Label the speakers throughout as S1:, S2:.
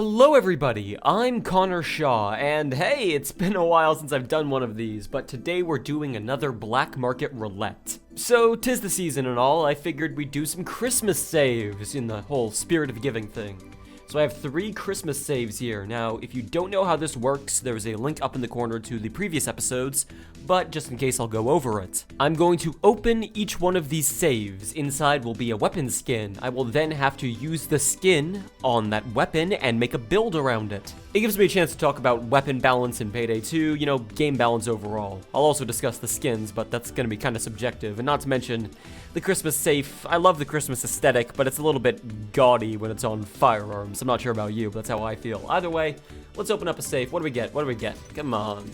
S1: Hello everybody, I'm Connor Shaw, and hey, it's been a while since I've done one of these, but today we're doing another black market roulette. So, 'tis the season and all, I figured we'd do some Christmas saves in the whole spirit of giving thing. So I have 3 Christmas saves here. Now, if you don't know how this works, there's a link up in the corner to the previous episodes, but just in case I'll go over it. I'm going to open each one of these saves. Inside will be a weapon skin. I will then have to use the skin on that weapon and make a build around it. It gives me a chance to talk about weapon balance in Payday 2, you know, game balance overall. I'll also discuss the skins, but that's gonna be kind of subjective, and not to mention the Christmas safe. I love the Christmas aesthetic, but it's a little bit gaudy when it's on firearms. I'm not sure about you, but that's how I feel. Either way, let's open up a safe. What do we get? What do we get? Come on.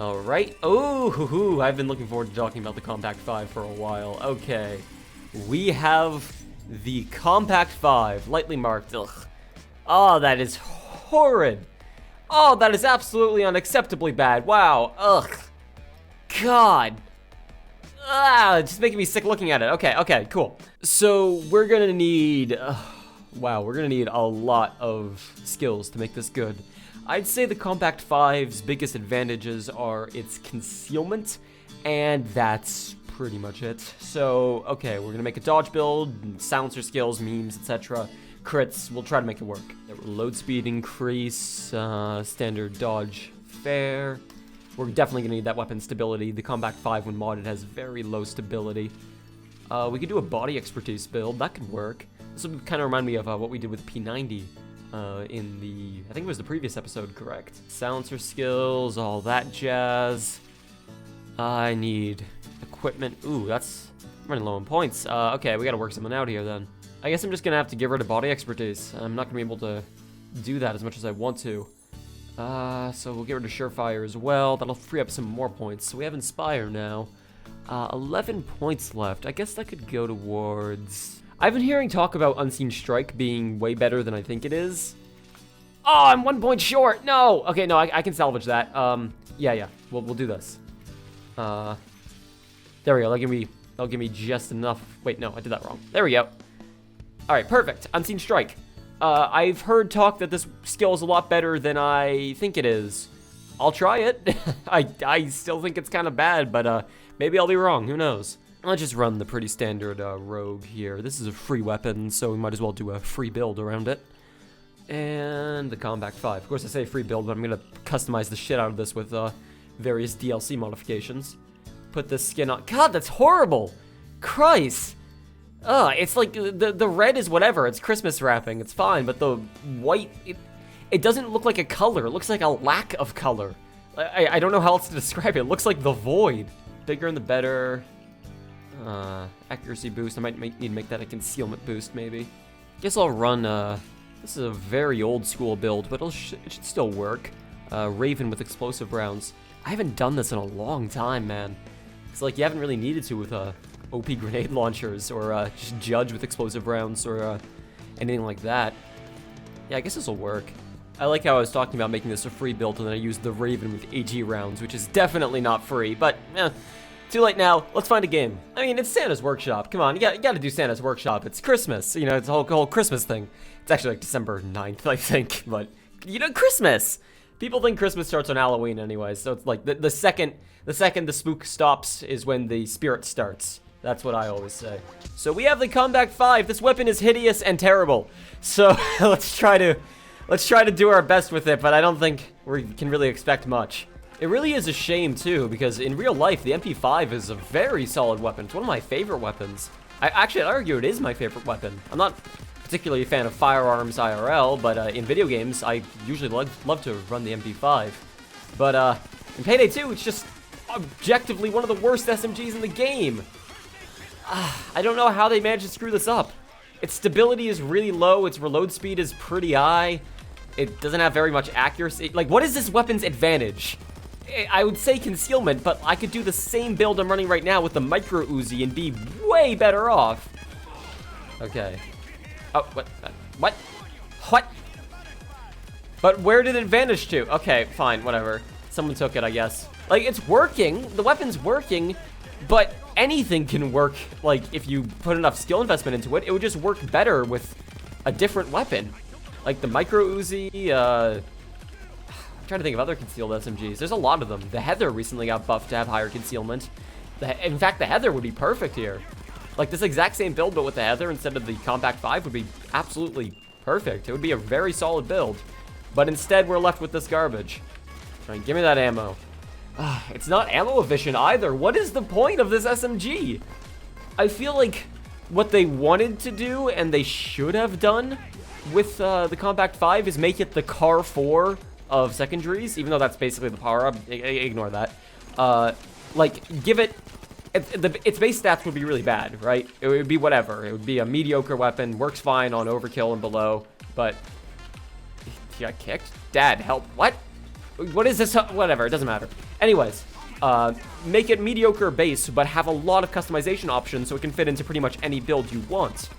S1: All right. Oh, hoo-hoo. I've been looking forward to talking about the Compact 5 for a while. Okay. We have the Compact 5, lightly marked. Ugh. Oh, that is horrid. Oh, that is absolutely unacceptably bad. Wow. Ugh. God. It's just making me sick looking at it. Okay, cool. So we're gonna need, wow, we're gonna need a lot of skills to make this good. I'd say the Compact 5's biggest advantages are its concealment, and that's pretty much it. So, okay, we're gonna make a dodge build, silencer skills, memes, etc. Crits, we'll try to make it work. Load speed increase, standard dodge fair. We're definitely gonna need that weapon stability. The Compact 5, when modded, has very low stability. We could do a body expertise build, that could work. This will kind of remind me of what we did with P90 in the, I think it was the previous episode, correct? Silencer skills, all that jazz. I need equipment. Ooh, that's I'm running low on points. Okay, we gotta work something out here then. I guess I'm just gonna have to get rid of body expertise. I'm not gonna be able to do that as much as I want to. So we'll get rid of Surefire as well. That'll free up some more points. So we have Inspire now. 11 points left. I guess that could go towards... I've been hearing talk about Unseen Strike being way better than I think it is. Oh, I'm 1 point short. No. Okay, no, I can salvage that. Yeah. We'll do this. There we go. That'll give me just enough. Wait, no, I did that wrong. There we go. All right, perfect. Unseen Strike. I've heard talk that this skill is a lot better than I think it is. I'll try it. I still think it's kind of bad, but maybe I'll be wrong. Who knows? Let's just run the pretty standard rogue here. This is a free weapon, so we might as well do a free build around it. And the Compact 5. Of course, I say free build, but I'm going to customize the shit out of this with various DLC modifications. Put this skin on. God, that's horrible! Christ! It's like, the red is whatever, it's Christmas wrapping, it's fine, but the white, it doesn't look like a color, it looks like a lack of color. I don't know how else to describe it looks like the void. Bigger and the better. Accuracy boost, I might need to make that a concealment boost, maybe. Guess I'll run, this is a very old school build, but it should still work. Raven with explosive rounds. I haven't done this in a long time, man. It's like you haven't really needed to with, OP grenade launchers, or just Judge with explosive rounds, or anything like that. Yeah, I guess this will work. I like how I was talking about making this a free build, and then I used the Raven with AG rounds, which is definitely not free, but too late now. Let's find a game. I mean, it's Santa's Workshop. Come on, you gotta do Santa's Workshop. It's Christmas, you know, it's a whole Christmas thing. It's actually like December 9th, I think, but, you know, Christmas! People think Christmas starts on Halloween anyway, so it's like the second the spook stops is when the spirit starts. That's what I always say. So we have the Compact 5. This weapon is hideous and terrible. So let's try to do our best with it, but I don't think we can really expect much. It really is a shame too, because in real life, the MP5 is a very solid weapon. It's one of my favorite weapons. I'd argue it is my favorite weapon. I'm not particularly a fan of firearms IRL, but in video games, I usually love to run the MP5. But in Payday 2, it's just objectively one of the worst SMGs in the game. I don't know how they managed to screw this up. Its stability is really low, its reload speed is pretty high. It doesn't have very much accuracy. Like, what is this weapon's advantage? I would say concealment, but I could do the same build I'm running right now with the micro Uzi and be way better off. Okay. Oh, what? What? But where did it vanish to? Okay, fine, whatever. Someone took it, I guess. Like, it's working. The weapon's working, but anything can work, like, if you put enough skill investment into it. It would just work better with a different weapon. Like the micro Uzi, I'm trying to think of other concealed SMGs. There's a lot of them. The Heather recently got buffed to have higher concealment. In fact, the Heather would be perfect here. Like this exact same build, but with the Heather instead of the Compact 5 would be absolutely perfect. It would be a very solid build. But instead, we're left with this garbage. All right, give me that ammo. It's not ammo efficient either. What is the point of this SMG? I feel like what they wanted to do and they should have done with the Compact 5 is make it the Car 4 of secondaries, even though that's basically the power-up. Ignore that. Like, give it... Its base stats would be really bad, right? It would be whatever. It would be a mediocre weapon, works fine on overkill and below, but... He got kicked? Dad, help. What? What is this? Whatever, it doesn't matter. Anyways, make it mediocre base, but have a lot of customization options so it can fit into pretty much any build you want.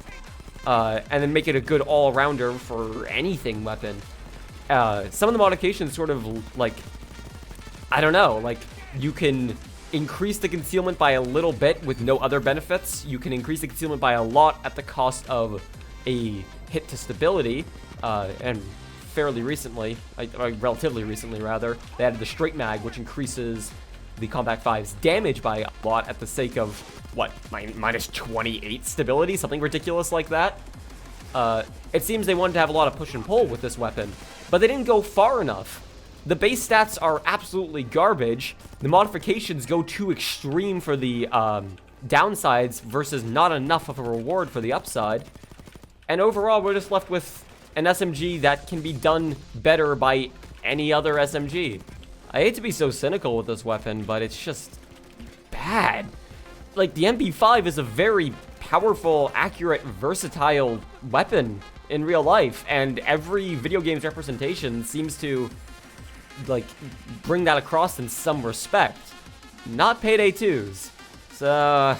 S1: And then make it a good all-rounder for anything weapon. Some of the modifications sort of, like... I don't know, like, you can... increase the concealment by a little bit with no other benefits. You can increase the concealment by a lot at the cost of a hit to stability. And fairly recently, relatively recently rather, they added the straight mag, which increases the Compact 5's damage by a lot at the sake of, what, minus 28 stability? Something ridiculous like that. It seems they wanted to have a lot of push and pull with this weapon, but they didn't go far enough. The base stats are absolutely garbage. The modifications go too extreme for the downsides versus not enough of a reward for the upside. And overall, we're just left with an SMG that can be done better by any other SMG. I hate to be so cynical with this weapon, but it's just bad. Like, the MP5 is a very powerful, accurate, versatile weapon in real life, and every video game's representation seems to... like, bring that across in some respect. Not Payday 2's. So,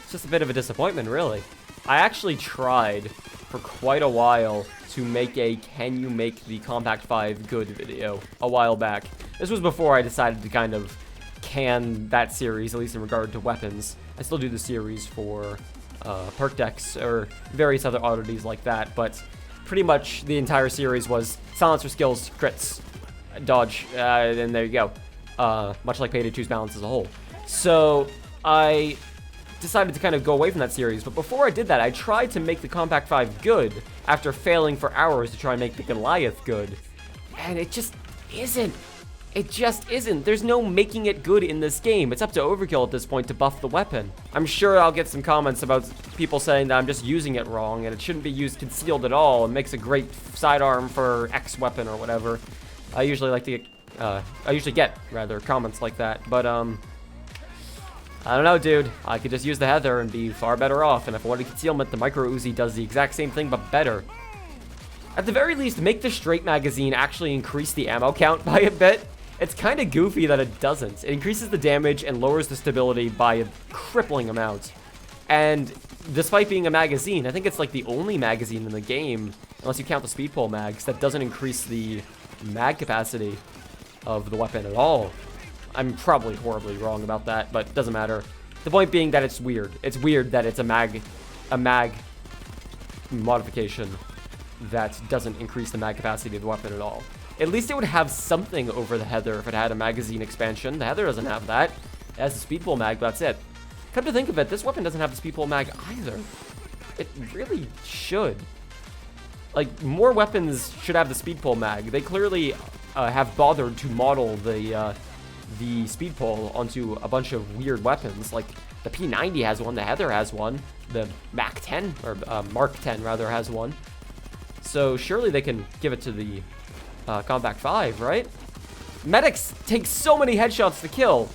S1: it's just a bit of a disappointment, really. I actually tried for quite a while to make a can you make the Compact 5 good video a while back. This was before I decided to kind of can that series, at least in regard to weapons. I still do the series for perk decks or various other oddities like that, but pretty much the entire series was silencer skills, crits, dodge, and there you go. Much like Payday 2's balance as a whole. So I decided to kind of go away from that series, but before I did that, I tried to make the Compact 5 good after failing for hours to try and make the Goliath good. And it just isn't. It just isn't. There's no making it good in this game. It's up to Overkill at this point to buff the weapon. I'm sure I'll get some comments about people saying that I'm just using it wrong and it shouldn't be used concealed at all and makes a great sidearm for X weapon or whatever. I usually get comments like that, but, I don't know, dude. I could just use the Heather and be far better off, and if I wanted concealment, the Micro Uzi does the exact same thing, but better. At the very least, make the straight magazine actually increase the ammo count by a bit. It's kind of goofy that it doesn't. It increases the damage and lowers the stability by a crippling amount. And despite being a magazine, I think it's like the only magazine in the game, unless you count the speed pole mags, that doesn't increase the mag capacity of the weapon at all. I'm probably horribly wrong about that, but it doesn't matter. The point being that it's weird. It's weird that it's a mag modification that doesn't increase the mag capacity of the weapon at all. At least it would have something over the Heather if it had a magazine expansion. The Heather doesn't have that. It has the speed pole mag, but that's it. Come to think of it, this weapon doesn't have the speed pole mag either. It really should. Like, more weapons should have the speed pole mag. They clearly have bothered to model the speed pole onto a bunch of weird weapons. Like, the P90 has one, the Heather has one, the Mac 10, or Mark 10 rather, has one. So surely they can give it to the Compact 5, right? Medics take so many headshots to kill.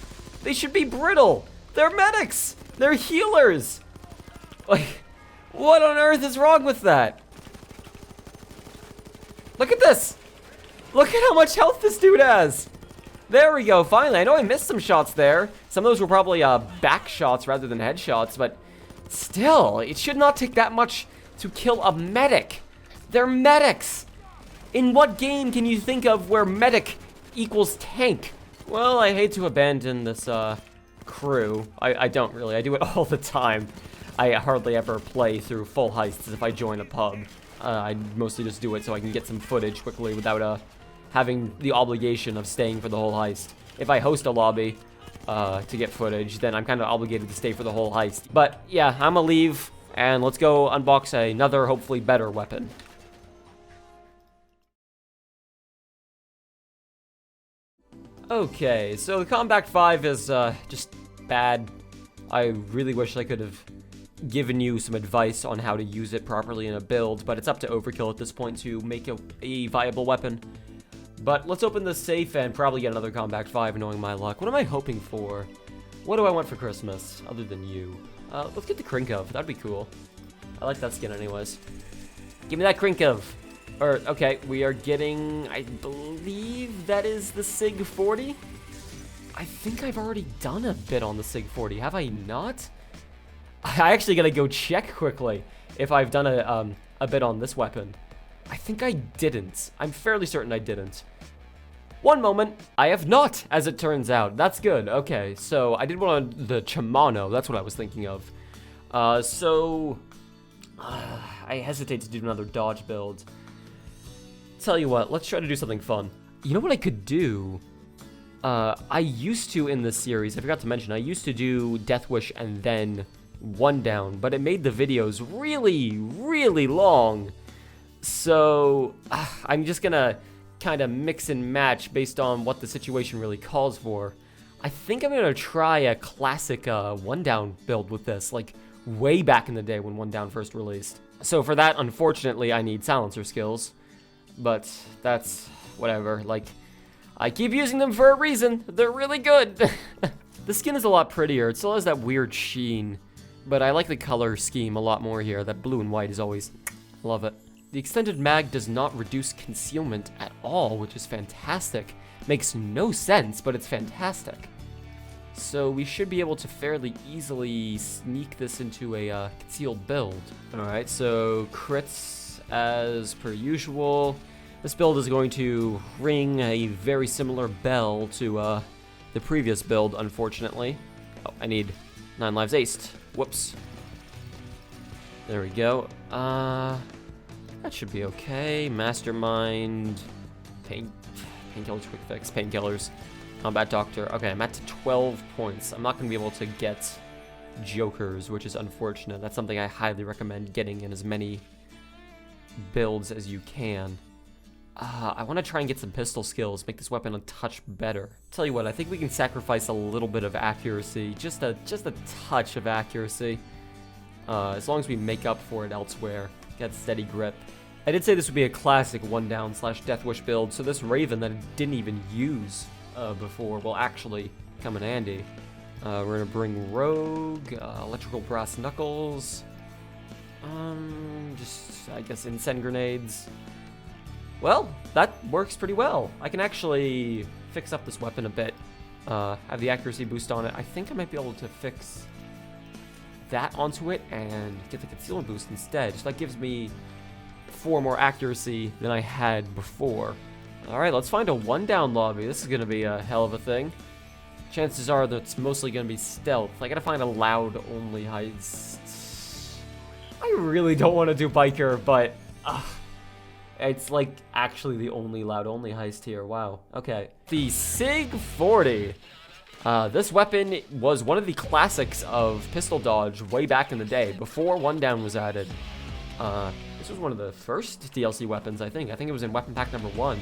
S1: They should be brittle. They're medics. They're healers. Like, what on earth is wrong with that? Look at this. Look at how much health this dude has. There we go, finally. I know I missed some shots there. Some of those were probably back shots rather than headshots, but still, it should not take that much to kill a medic. They're medics. In what game can you think of where medic equals tank? Well, I hate to abandon this crew. I don't really. I do it all the time. I hardly ever play through full heists if I join a pub. I mostly just do it so I can get some footage quickly without having the obligation of staying for the whole heist. If I host a lobby to get footage, then I'm kind of obligated to stay for the whole heist. But yeah, I'm gonna leave, and let's go unbox another, hopefully better weapon. Okay, so the Combat 5 is just bad. I really wish I could have given you some advice on how to use it properly in a build, but it's up to Overkill at this point to make a viable weapon. But let's open the safe and probably get another Combat 5, knowing my luck. What am I hoping for? What do I want for Christmas, other than you? Let's get the Krinkov. That'd be cool. I like that skin anyways. Give me that Krinkov. Or, okay, we are getting, I believe that is the SIG 40? I think I've already done a bit on the SIG 40, have I not? I actually gotta go check quickly if I've done a bit on this weapon. I think I didn't. I'm fairly certain I didn't. One moment. I have not, as it turns out. That's good. Okay, so I did one on the Chimano. That's what I was thinking of. I hesitate to do another dodge build. Tell you what, let's try to do something fun. You know what I could do? I used to in this series, I forgot to mention, I used to do Death Wish and then One Down, but it made the videos really, really long. So I'm just gonna kind of mix and match based on what the situation really calls for. I think I'm gonna try a classic One Down build with this, like way back in the day when One Down first released. So for that, unfortunately, I need silencer skills. But that's whatever, like, I keep using them for a reason. They're really good. The skin is a lot prettier. It still has that weird sheen, but I like the color scheme a lot more here. That blue and white is always, love it. The extended mag does not reduce concealment at all, which is fantastic. Makes no sense, but it's fantastic. So we should be able to fairly easily sneak this into a concealed build. All right, so crits as per usual. This build is going to ring a very similar bell to the previous build, unfortunately. Oh, I need 9 lives aced. Whoops. There we go. That should be okay. Mastermind, painkillers, quick fix, painkillers, combat doctor. Okay, I'm at 12 points. I'm not going to be able to get jokers, which is unfortunate. That's something I highly recommend getting in as many builds as you can. I want to try and get some pistol skills, make this weapon a touch better. Tell you what, I think we can sacrifice a little bit of accuracy, just a touch of accuracy, as long as we make up for it elsewhere. Get steady grip. I did say this would be a classic One Down / Death Wish build, so this Raven that I didn't even use before will actually come in handy. We're gonna bring Rogue, electrical brass knuckles, just, I guess, incense grenades. Well, that works pretty well. I can actually fix up this weapon a bit, have the accuracy boost on it. I think I might be able to fix that onto it and get the concealment boost instead. So that gives me 4 more accuracy than I had before. All right, let's find a One Down lobby. This is gonna be a hell of a thing. Chances are that it's mostly gonna be stealth. I gotta find a loud only heist. I really don't want to do biker, but it's like actually the only loud only heist here. Wow. Okay. The SIG 40. This weapon was one of the classics of pistol dodge way back in the day, before One Down was added. This was one of the first DLC weapons, I think. I think it was in weapon pack number 1.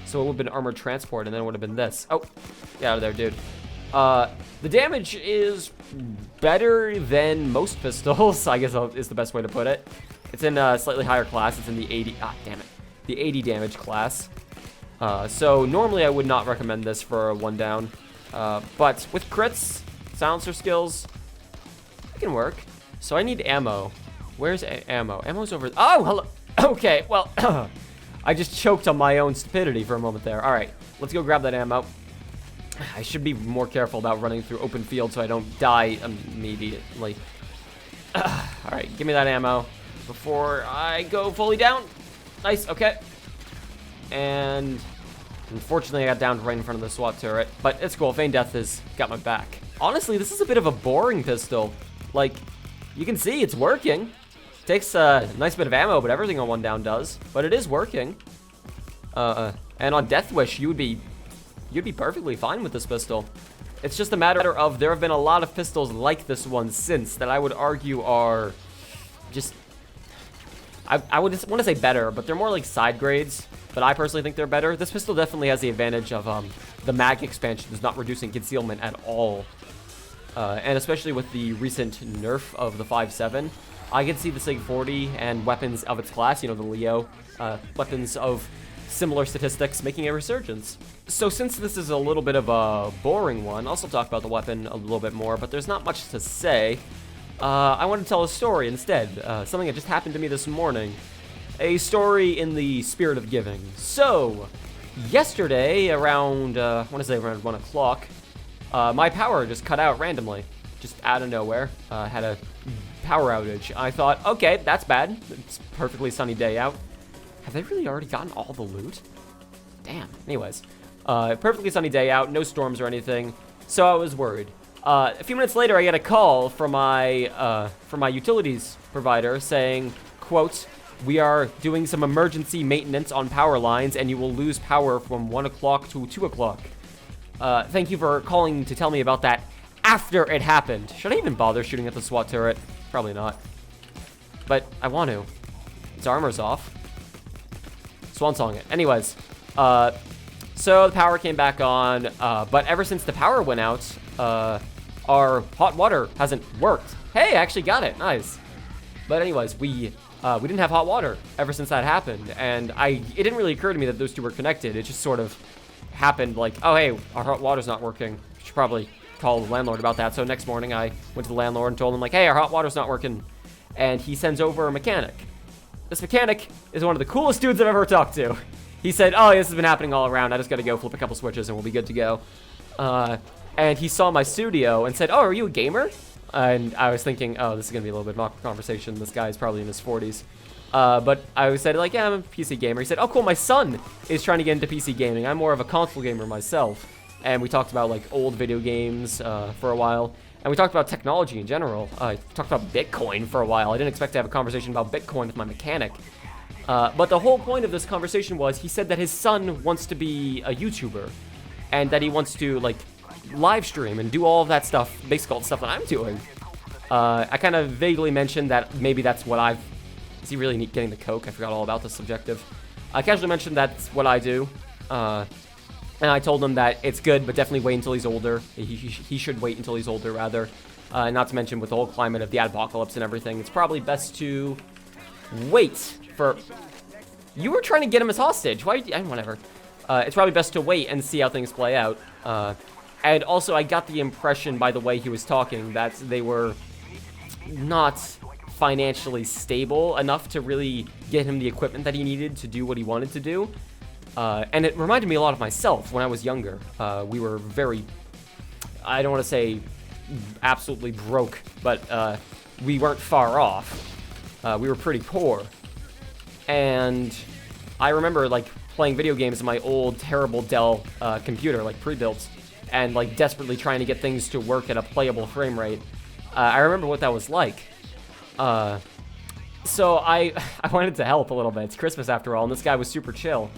S1: So it would have been armored transport, and then it would have been this. Oh, get out of there, dude. The damage is better than most pistols, I guess is the best way to put it. It's in a slightly higher class. It's in the 80, damn it. The 80 damage class. So normally I would not recommend this for a One Down. But with crits, silencer skills, it can work. So I need ammo. Where's ammo? Ammo's over. Oh, hello. Okay, well, I just choked on my own stupidity for a moment there. All right, let's go grab that ammo. I should be more careful about running through open field so I don't die immediately. All right, give me that ammo before I go fully down. Nice, okay. And unfortunately, I got downed right in front of the SWAT turret, but it's cool. Feign Death has got my back. Honestly, this is a bit of a boring pistol. Like, you can see it's working. Takes a nice bit of ammo, but everything on one down does. But it is working. And on Death Wish, you'd be perfectly fine with this pistol. It's just a matter of there have been a lot of pistols like this one since that I would argue are just, I would just want to say better, but they're more like side grades. But I personally think they're better. This pistol definitely has the advantage of the mag expansion is not reducing concealment at all. And especially with the recent nerf of the 5.7, I can see the SIG 40 and weapons of its class, you know, the Leo, weapons of similar statistics making a resurgence. So since this is a little bit of a boring one, I'll also talk about the weapon a little bit more, but there's not much to say. I want to tell a story instead, something that just happened to me this morning. A story in the spirit of giving. So, yesterday around, I want to say around 1 o'clock, my power just cut out randomly, just out of nowhere. Had a power outage. I thought, okay, that's bad. It's a perfectly sunny day out. Have they really already gotten all the loot? Damn. Anyways, perfectly sunny day out, no storms or anything, so I was worried. A few minutes later, I get a call from my utilities provider saying, quote, "We are doing some emergency maintenance on power lines, and you will lose power from 1 o'clock to 2 o'clock. Thank you for calling to tell me about that after it happened." Should I even bother shooting at the SWAT turret? Probably not. But I want to. Its armor's off. Swan song it. Anyways, so the power came back on, but ever since the power went out, our hot water hasn't worked. Hey, I actually got it. Nice. But anyways, we didn't have hot water ever since that happened, and it didn't really occur to me that those two were connected. It just sort of happened like, oh, hey, our hot water's not working. Should probably call the landlord about that. So next morning, I went to the landlord and told him, like, hey, our hot water's not working, and he sends over a mechanic. This mechanic is one of the coolest dudes I've ever talked to. He said, oh, this has been happening all around. I just got to go flip a couple switches and we'll be good to go. And he saw my studio and said, oh, are you a gamer? And I was thinking, oh, this is going to be a little bit of awkward conversation. This guy's probably in his 40s. But I said, like, yeah, I'm a PC gamer. He said, oh, cool, my son is trying to get into PC gaming. I'm more of a console gamer myself. And we talked about, like, old video games for a while. And we talked about technology in general. I talked about Bitcoin for a while. I didn't expect to have a conversation about Bitcoin with my mechanic. But the whole point of this conversation was he said that his son wants to be a YouTuber. And that he wants to, like, live stream and do all of that stuff, basically all the stuff that I'm doing. I kind of vaguely mentioned that maybe that's what I've... Is he really getting the coke? I forgot all about this subjective. I casually mentioned that's what I do. And I told him that it's good, but definitely wait until he's older. He should wait until he's older, rather. Not to mention with the whole climate of the apocalypse and everything, it's probably best to wait for... You were trying to get him as hostage. Why? Whatever. It's probably best to wait and see how things play out. And also, I got the impression by the way he was talking that they were not financially stable enough to really get him the equipment that he needed to do what he wanted to do. And it reminded me a lot of myself when I was younger. We were very, I don't want to say absolutely broke, but we weren't far off. We were pretty poor. And I remember, like, playing video games on my old, terrible Dell computer, like, pre-built, and, like, desperately trying to get things to work at a playable frame rate. I remember what that was like. So I wanted to help a little bit. It's Christmas after all, and this guy was super chill.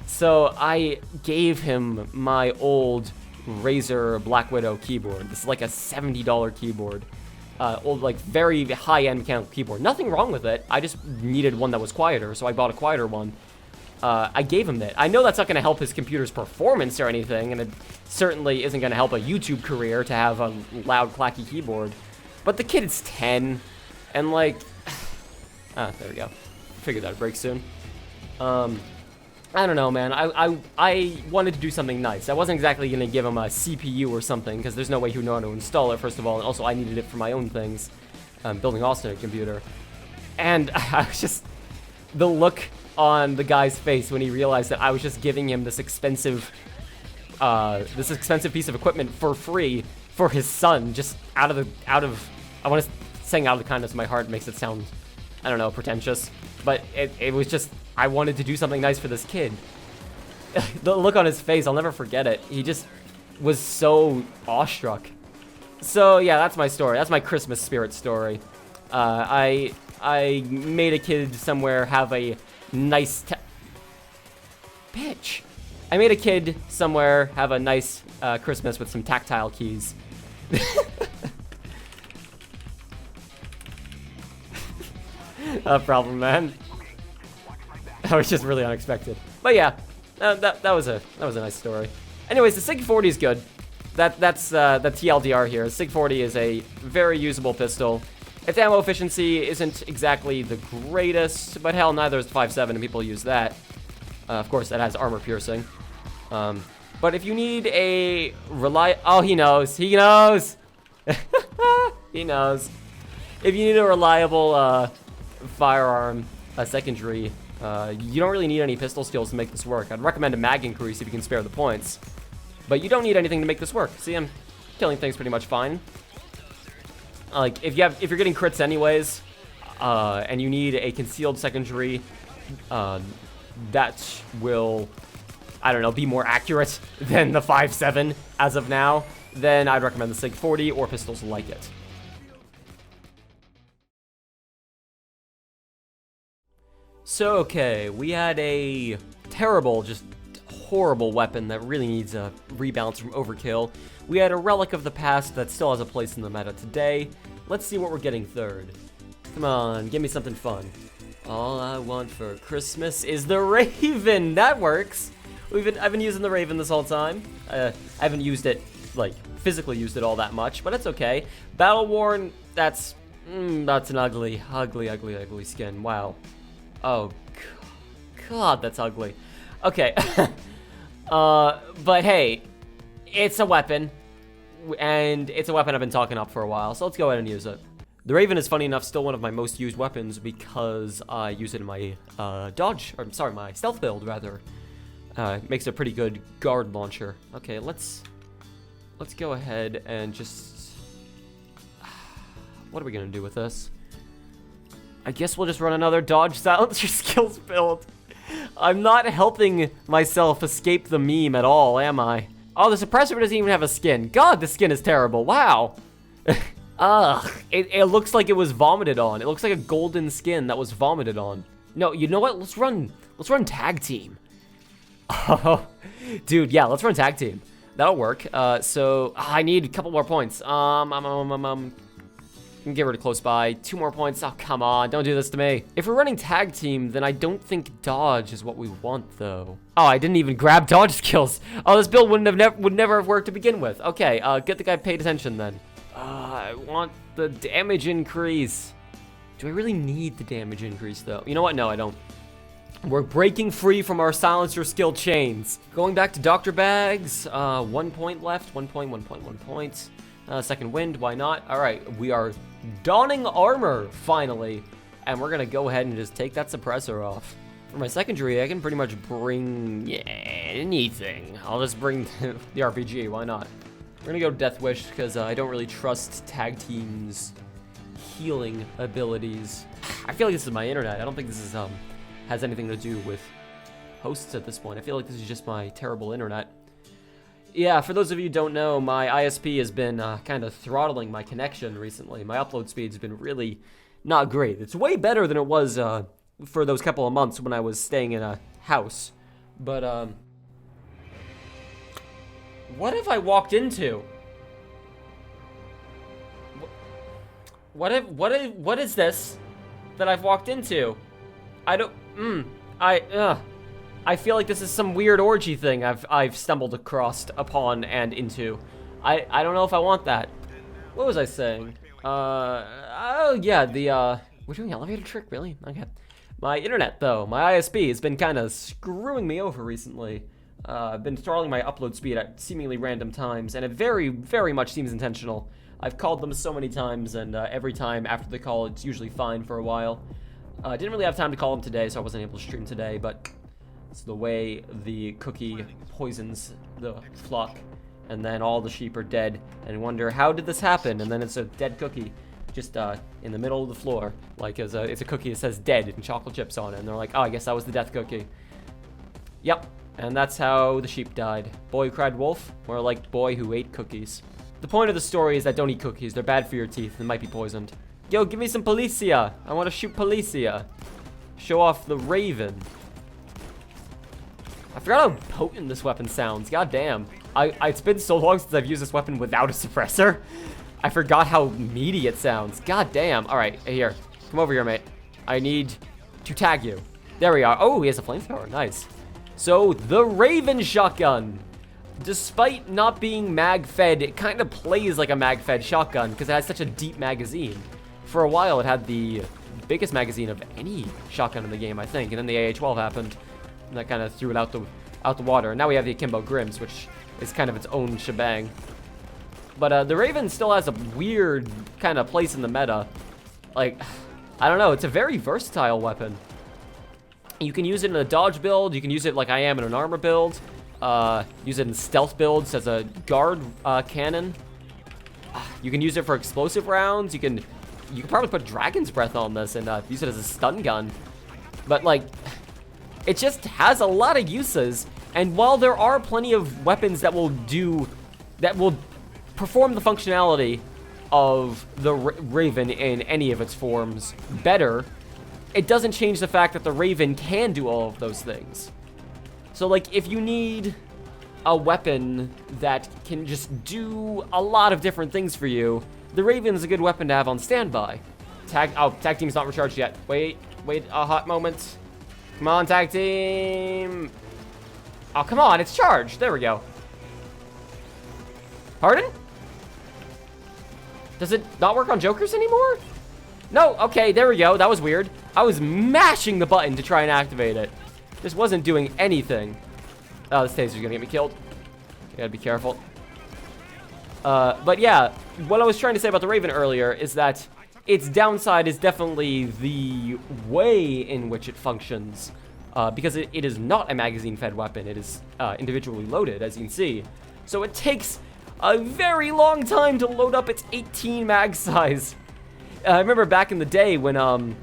S1: So I gave him my old Razer Black Widow keyboard. This is like a $70 keyboard. Old, like, very high-end mechanical keyboard. Nothing wrong with it. I just needed one that was quieter, so I bought a quieter one. I gave him that. I know that's not going to help his computer's performance or anything, and it certainly isn't going to help a YouTube career to have a loud, clacky keyboard. But the kid is 10, and, like... there we go. Figured that'd break soon. I don't know, man. I wanted to do something nice. I wasn't exactly going to give him a CPU or something, because there's no way he would know how to install it, first of all, and also I needed it for my own things. Building Austin a computer. And I was just... The look on the guy's face when he realized that I was just giving him this expensive piece of equipment for free for his son, just out of I want to saying out of the kindness of my heart makes it sound, I don't know, pretentious, but it was just, I wanted to do something nice for this kid. The look on his face, I'll never forget it. He just was so awestruck. So yeah, that's my story. That's my Christmas spirit story. I I made a kid somewhere have a nice bitch. I made a kid somewhere have a nice Christmas with some tactile keys. No problem, man. That was just really unexpected. But yeah, that was a nice story. Anyways, the SIG 40 is good. That's TLDR here. The SIG 40 is a very usable pistol. Its ammo efficiency isn't exactly the greatest, but hell, neither is the 5.7, and people use that. Of course, that has armor piercing. But if you need a oh, he knows. He knows. He knows. If you need a reliable firearm, a secondary, you don't really need any pistol skills to make this work. I'd recommend a mag increase if you can spare the points. But you don't need anything to make this work. See, I'm killing things pretty much fine. Like, if you're getting crits anyways, and you need a concealed secondary, that will, I don't know, be more accurate than the 5.7 as of now, then I'd recommend the SIG 40 or pistols like it. So, okay, we had a terrible, just horrible weapon that really needs a rebalance from overkill. We had a relic of the past that still has a place in the meta today. Let's see what we're getting third. Come on, give me something fun. All I want for Christmas is the Raven. That works. I've been using the Raven this whole time. I haven't used it, like, physically used it all that much, but it's okay. Battle Worn, that's an ugly skin. Wow. Oh, God, that's ugly. Okay. But hey, it's a weapon, and it's a weapon I've been talking up for a while, so let's go ahead and use it. The Raven is, funny enough, still one of my most used weapons because I use it in my my stealth build, rather. It makes a pretty good guard launcher. Okay, let's go ahead and just... What are we gonna do with this? I guess we'll just run another dodge silencer skills build. I'm not helping myself escape the meme at all, am I? Oh, the suppressor doesn't even have a skin. God, the skin is terrible. Wow. Ugh. It looks like it was vomited on. It looks like a golden skin that was vomited on. No, you know what? Let's run tag team. Oh, dude, yeah, let's run tag team. That'll work. So I need a couple more points. Get rid of close by. 2 more points. Oh, come on. Don't do this to me. If we're running tag team, then I don't think dodge is what we want, though. Oh, I didn't even grab dodge skills. Oh, this build would never have worked to begin with. Okay, get the guy paid attention then. I want the damage increase. Do I really need the damage increase, though? You know what? No, I don't. We're breaking free from our silencer skill chains. Going back to Dr. Bags. 1 point left. 1 point, 1 point, 1 point. Second wind, why not? All right, we are donning armor, finally. And we're gonna go ahead and just take that suppressor off. For my secondary, I can pretty much bring anything. I'll just bring the RPG, why not? We're gonna go Death Wish, because I don't really trust tag team's healing abilities. I feel like this is my internet. I don't think this is, has anything to do with hosts at this point. I feel like this is just my terrible internet. Yeah, for those of you who don't know, my ISP has been kind of throttling my connection recently. My upload speed's been really not great. It's way better than it was for those couple of months when I was staying in a house. But, what have I walked into? What is this that I've walked into? I don't, I feel like this is some weird orgy thing I've stumbled upon and into. I don't know if I want that. What was I saying? Oh yeah, we're doing elevator trick, really? Okay. My internet though, my ISP has been kind of screwing me over recently. I've been throttling my upload speed at seemingly random times, and it very, very much seems intentional. I've called them so many times, and every time after the call, it's usually fine for a while. I didn't really have time to call them today, so I wasn't able to stream today, but it's the way the cookie poisons the flock, and then all the sheep are dead, and wonder, how did this happen? And then it's a dead cookie just in the middle of the floor. Like, it's a cookie that says dead and chocolate chips on it, and they're like, oh, I guess that was the death cookie. Yep, and that's how the sheep died. Boy who cried wolf, more like boy who ate cookies. The point of the story is that don't eat cookies. They're bad for your teeth and might be poisoned. Yo, give me some Policia. I want to shoot Policia. Show off the Raven. I forgot how potent this weapon sounds. God damn. It's been so long since I've used this weapon without a suppressor. I forgot how meaty it sounds. God damn. All right, here. Come over here, mate. I need to tag you. There we are. Oh, he has a flamethrower. Nice. So, the Raven shotgun. Despite not being mag-fed, it kind of plays like a mag-fed shotgun because it has such a deep magazine. For a while, it had the biggest magazine of any shotgun in the game, I think. And then the AA-12 happened, and that kind of threw it out the water. And now we have the Akimbo Grims, which is kind of its own shebang. But the Raven still has a weird kind of place in the meta. Like, I don't know. It's a very versatile weapon. You can use it in a dodge build. You can use it like I am in an armor build. Use it in stealth builds as a guard cannon. You can use it for explosive rounds. You can probably put Dragon's Breath on this and use it as a stun gun. But like, it just has a lot of uses. And while there are plenty of weapons that will perform the functionality of the Raven in any of its forms better, it doesn't change the fact that the Raven can do all of those things. So like, if you need a weapon that can just do a lot of different things for you, the Raven is a good weapon to have on standby. Tag team's not recharged yet. Wait a hot moment. Come on, tag team. Oh, come on, it's charged. There we go. Pardon? Does it not work on Jokers anymore? No, okay, there we go. That was weird. I was mashing the button to try and activate it. This wasn't doing anything. Oh, this taser's gonna get me killed. You gotta be careful. But yeah, what I was trying to say about the Raven earlier is that its downside is definitely the way in which it functions. Because it is not a magazine-fed weapon. It is individually loaded, as you can see. So it takes a very long time to load up its 18 mag size. I remember back in the day when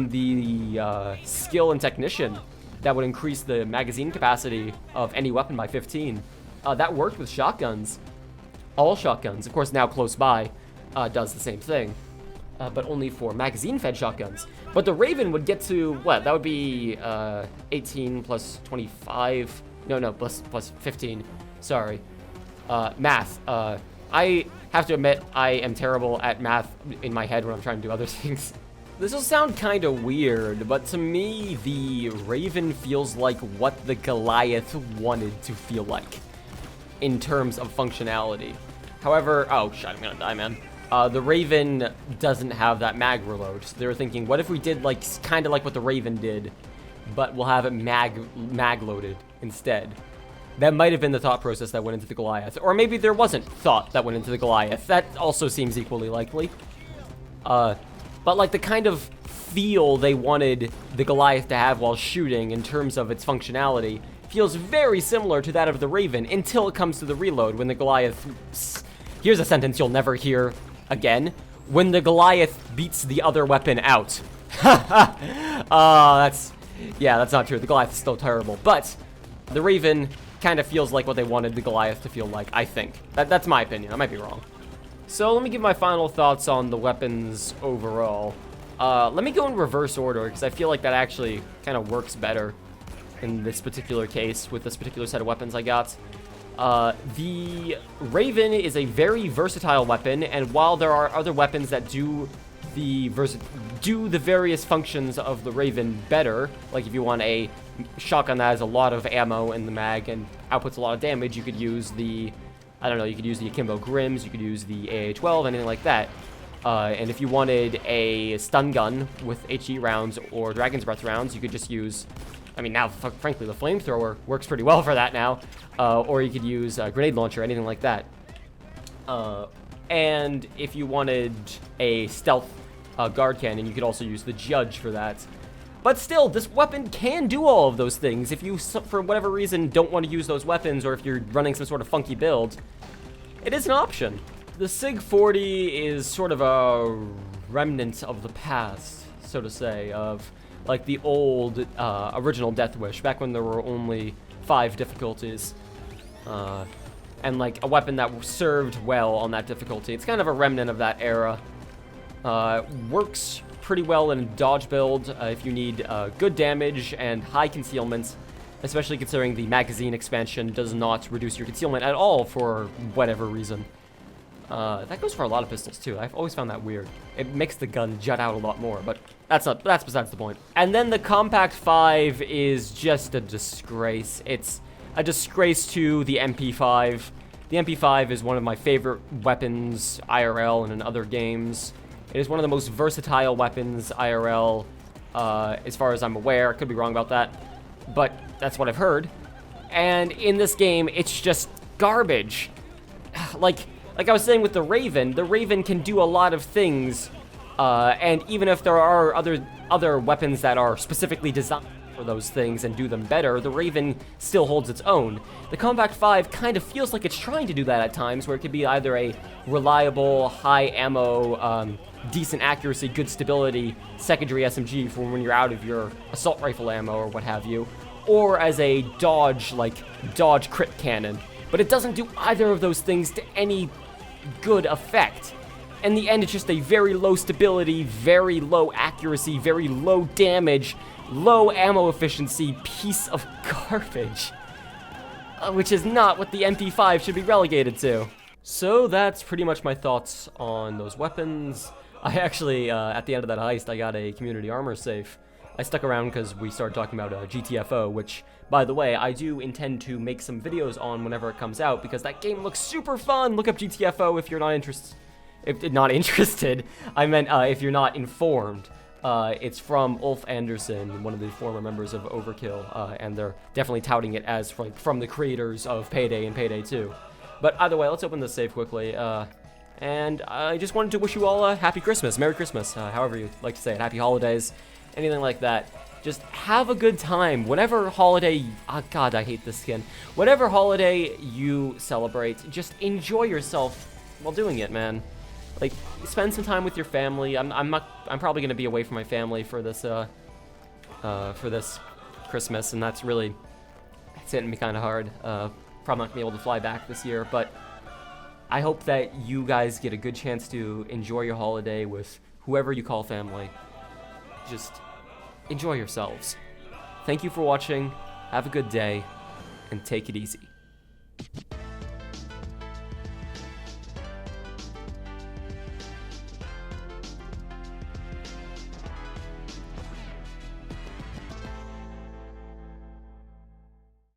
S1: the skill and technician that would increase the magazine capacity of any weapon by 15. That worked with shotguns. All shotguns, of course, now close by, does the same thing, but only for magazine-fed shotguns. But the Raven would get to, what, that would be 18 plus 25, no, plus 15, sorry. Math. I have to admit, I am terrible at math in my head when I'm trying to do other things. This will sound kind of weird, but to me, the Raven feels like what the Goliath wanted to feel like in terms of functionality. However, oh shit, I'm gonna die, man. The Raven doesn't have that mag reload. So they were thinking, what if we did like kind of like what the Raven did, but we'll have it mag loaded instead. That might have been the thought process that went into the Goliath. Or maybe there wasn't thought that went into the Goliath. That also seems equally likely. But like the kind of feel they wanted the Goliath to have while shooting in terms of its functionality feels very similar to that of the Raven until it comes to the reload, when the Goliath... Here's a sentence you'll never hear again. When the Goliath beats the other weapon out. That's not true. The Goliath is still terrible. But the Raven kind of feels like what they wanted the Goliath to feel like, I think. That's my opinion. I might be wrong. So let me give my final thoughts on the weapons overall. Let me go in reverse order, because I feel like that actually kind of works better in this particular case with this particular set of weapons I got. The Raven is a very versatile weapon, and while there are other weapons that do the various functions of the Raven better, like if you want a shotgun that has a lot of ammo in the mag and outputs a lot of damage, you could use the, I don't know, you could use the Akimbo Grims, you could use the AA-12, anything like that. And if you wanted a stun gun with HE rounds or Dragon's Breath rounds, you could just use, I mean, now, frankly, the flamethrower works pretty well for that now. Or you could use a grenade launcher, anything like that. And if you wanted a stealth guard cannon, you could also use the Judge for that. But still, this weapon can do all of those things. If you, for whatever reason, don't want to use those weapons, or if you're running some sort of funky build, it is an option. The SIG 40 is sort of a remnant of the past, so to say, of like the old original Death Wish, back when there were only 5 difficulties. And like a weapon that served well on that difficulty. It's kind of a remnant of that era. Works pretty well in a dodge build if you need good damage and high concealment, especially considering the magazine expansion does not reduce your concealment at all for whatever reason. That goes for a lot of pistols too. I've always found that weird. It makes the gun jut out a lot more, but that's besides the point. And then the Compact 5 is just a disgrace. It's a disgrace to the MP5. The MP5 is one of my favorite weapons IRL and in other games. It is one of the most versatile weapons IRL, as far as I'm aware. I could be wrong about that, but that's what I've heard. And in this game, it's just garbage. Like I was saying with the Raven can do a lot of things, and even if there are other weapons that are specifically designed for those things and do them better, the Raven still holds its own. The Compact 5 kind of feels like it's trying to do that at times, where it could be either a reliable, high ammo, decent accuracy, good stability secondary SMG for when you're out of your assault rifle ammo or what have you, or as a dodge crit cannon. But it doesn't do either of those things to any good effect. In the end, it's just a very low stability, very low accuracy, very low damage, low ammo efficiency piece of garbage, which is not what the MP5 should be relegated to. So that's pretty much my thoughts on those weapons. I actually, at the end of that heist, I got a community armor safe. I stuck around because we started talking about GTFO, which, by the way, I do intend to make some videos on whenever it comes out, because that game looks super fun. Look up GTFO if you're not interested. If not interested, I meant if you're not informed. It's from Ulf Anderson, one of the former members of Overkill, and they're definitely touting it as from the creators of Payday and Payday 2. But either way, let's open this safe quickly. And I just wanted to wish you all a happy Christmas, Merry Christmas, however you like to say it, happy holidays, anything like that. Just have a good time. Whatever holiday, oh god, I hate this skin. Whatever holiday you celebrate, just enjoy yourself while doing it, man. Like, spend some time with your family. I'm probably gonna be away from my family for this Christmas, and that's hitting me kind of hard. Probably not gonna be able to fly back this year, but I hope that you guys get a good chance to enjoy your holiday with whoever you call family. Just enjoy yourselves. Thank you for watching, have a good day, and take it easy.